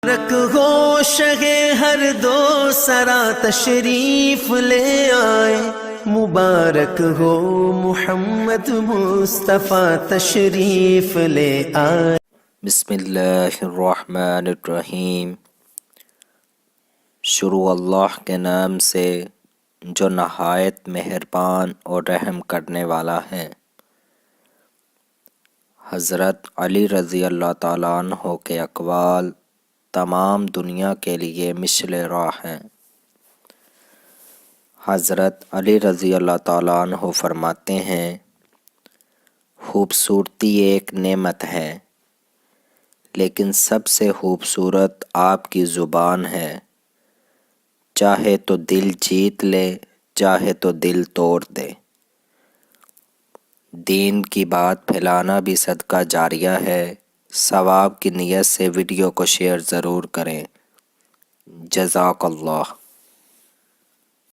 رک ہو شگے ہر دو سرا تشریف لے آئے، مبارک ہو محمد مصطفیٰ تشریف لے آئے۔ بسم اللہ الرحمن الرحیم۔ شروع اللہ کے نام سے جو نہایت مہربان اور رحم کرنے والا ہے۔ حضرت علی رضی اللہ تعالیٰ عنہ کے اقوال تمام دنیا کے لیے مشعل راہ ہیں۔ حضرت علی رضی اللہ تعالیٰ عنہ فرماتے ہیں، خوبصورتی ایک نعمت ہے، لیکن سب سے خوبصورت آپ کی زبان ہے، چاہے تو دل جیت لے، چاہے تو دل توڑ دے۔ دین کی بات پھیلانا بھی صدقہ جاریہ ہے۔ ثواب کی نیت سے ویڈیو کو شیئر ضرور کریں۔ جزاک اللہ۔